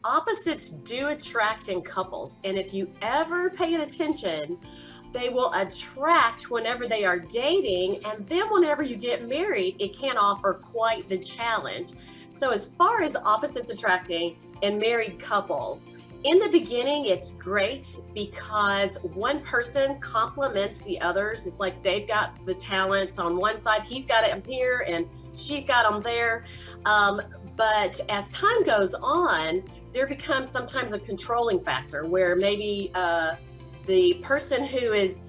Opposites do attract in couples, and if you ever pay attention, they will attract whenever they are dating, and then whenever you get married, it can offer quite the challenge. So as far as opposites attracting in married couples, in the beginning, it's great because one person complements the others. It's like they've got the talents on one side, he's got it here, and she's got them there. Um, but as time goes on, there becomes sometimes a controlling factor where maybe the person who is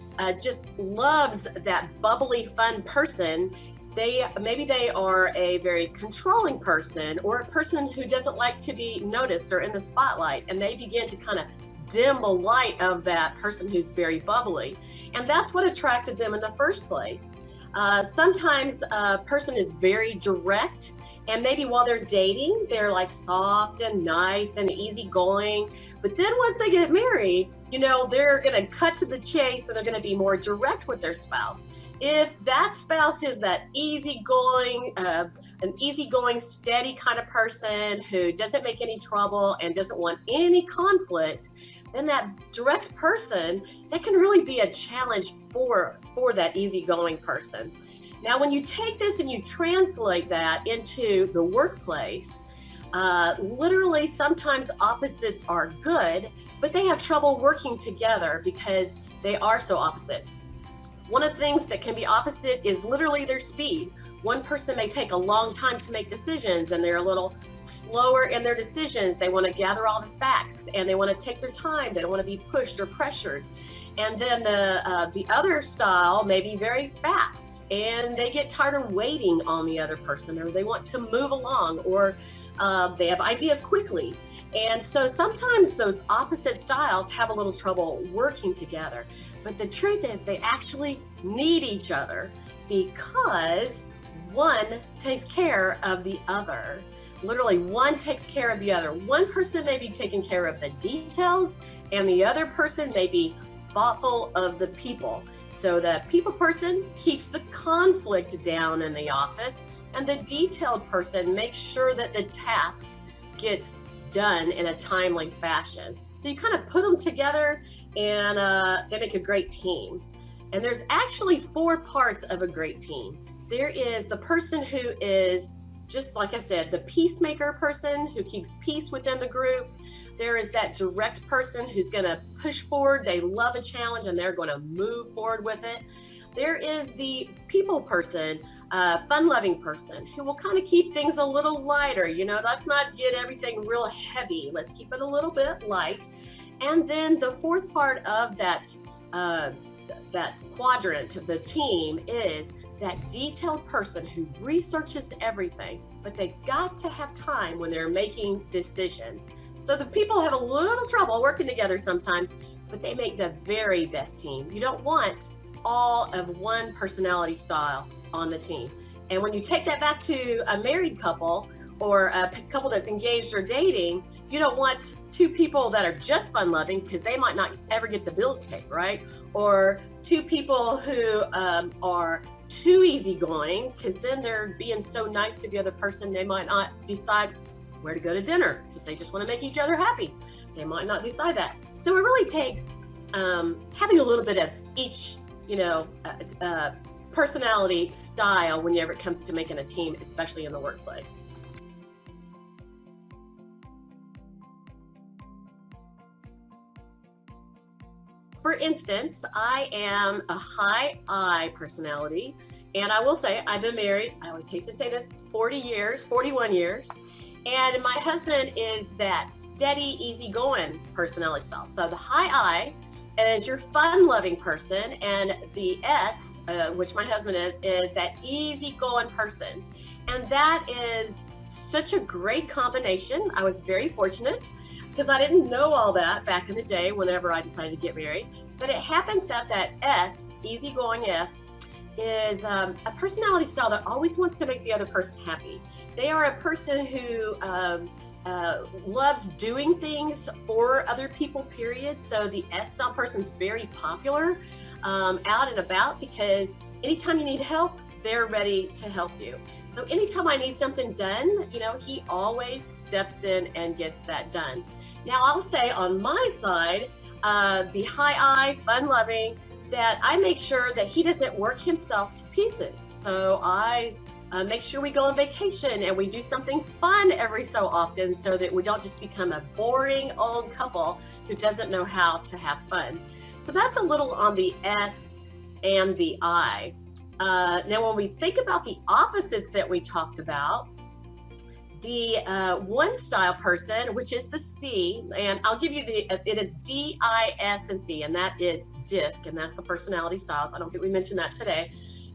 just loves that bubbly, fun person, they are a very controlling person or a person who doesn't like to be noticed or in the spotlight, and they begin to kind of dim the light of that person who's very bubbly, and that's what attracted them in the first place. Sometimes a person is very direct, and maybe while they're dating, they're like soft and nice and easygoing. But then once they get married, they're going to cut to the chase and they're going to be more direct with their spouse. If that spouse is that an easygoing, steady kind of person who doesn't make any trouble and doesn't want any conflict, then that direct person, that can really be a challenge for that easygoing person. Now, when you take this and you translate that into the workplace, literally sometimes opposites are good, but they have trouble working together because they are so opposite. One of the things that can be opposite is literally their speed. One person may take a long time to make decisions and they're a little slower in their decisions. They want to gather all the facts and they want to take their time. They don't want to be pushed or pressured. And then the other style may be very fast and they get tired of waiting on the other person, or they want to move along, or they have ideas quickly. And so sometimes those opposite styles have a little trouble working together. But the truth is they actually need each other because one takes care of the other. Literally, one takes care of the other. One person may be taking care of the details, and the other person may be thoughtful of the people. So the people person keeps the conflict down in the office, and the detailed person makes sure that the task gets done in a timely fashion. So you kind of put them together and they make a great team. And there's actually 4 parts of a great team. There is the person who is, just like I said, the peacemaker person who keeps peace within the group. There is that direct person who's going to push forward. They love a challenge and they're going to move forward with it. There is the people person, fun-loving person who will kind of keep things a little lighter. Let's not get everything real heavy. Let's keep it a little bit light. And then the 4th part of that quadrant of the team is that detailed person who researches everything, but they got to have time when they're making decisions. So the people have a little trouble working together sometimes, but they make the very best team. You don't want all of one personality style on the team. And when you take that back to a married couple or a couple that's engaged or dating, you don't want 2 people that are just fun loving because they might not ever get the bills paid, right? Or 2 people who are too easygoing because then they're being so nice to the other person, they might not decide where to go to dinner because they just want to make each other happy. They might not decide that. So it really takes having a little bit of each personality style whenever it comes to making a team, especially in the workplace. For instance, I am a high I personality, and I will say I've been married, I always hate to say this, 41 years, and my husband is that steady, easygoing personality style. So the high I is your fun-loving person, and the S, which my husband is that easygoing person. And that is such a great combination. I was very fortunate because I didn't know all that back in the day whenever I decided to get married. But it happens that S, easygoing S, is a personality style that always wants to make the other person happy. They are a person who loves doing things for other people, period. So the S style person is very popular out and about because anytime you need help, they're ready to help you. So anytime I need something done, he always steps in and gets that done. Now I'll say on my side, the high I, fun loving, that I make sure that he doesn't work himself to pieces. So I make sure we go on vacation and we do something fun every so often so that we don't just become a boring old couple who doesn't know how to have fun. So that's a little on the S and the I. Now, when we think about the opposites that we talked about, the one style person, which is the C, and I'll give you it is D, I, S, and C, and that is DISC, and that's the personality styles. I don't think we mentioned that today.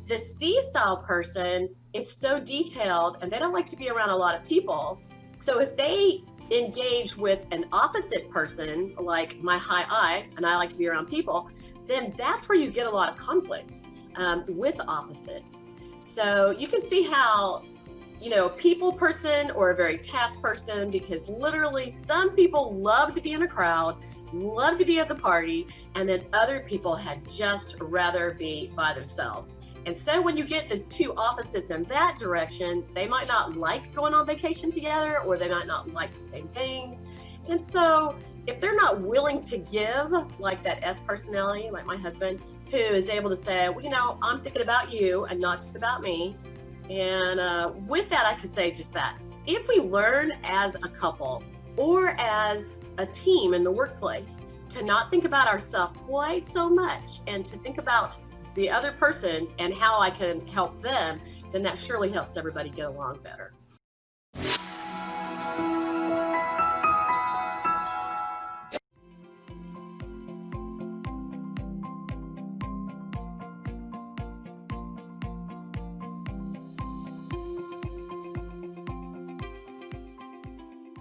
The C style person is so detailed and they don't like to be around a lot of people. So if they engage with an opposite person, like my high I, and I like to be around people, then that's where you get a lot of conflict with opposites. So you can see how, people person or a very task person, because literally some people love to be in a crowd, love to be at the party, and then other people had just rather be by themselves. And so when you get the two opposites in that direction, they might not like going on vacation together, or they might not like the same things. And so if they're not willing to give, like that S personality, like my husband, who is able to say, well, I'm thinking about you and not just about me. And with that, I could say just that. If we learn as a couple or as a team in the workplace to not think about ourselves quite so much and to think about the other persons and how I can help them, then that surely helps everybody get along better.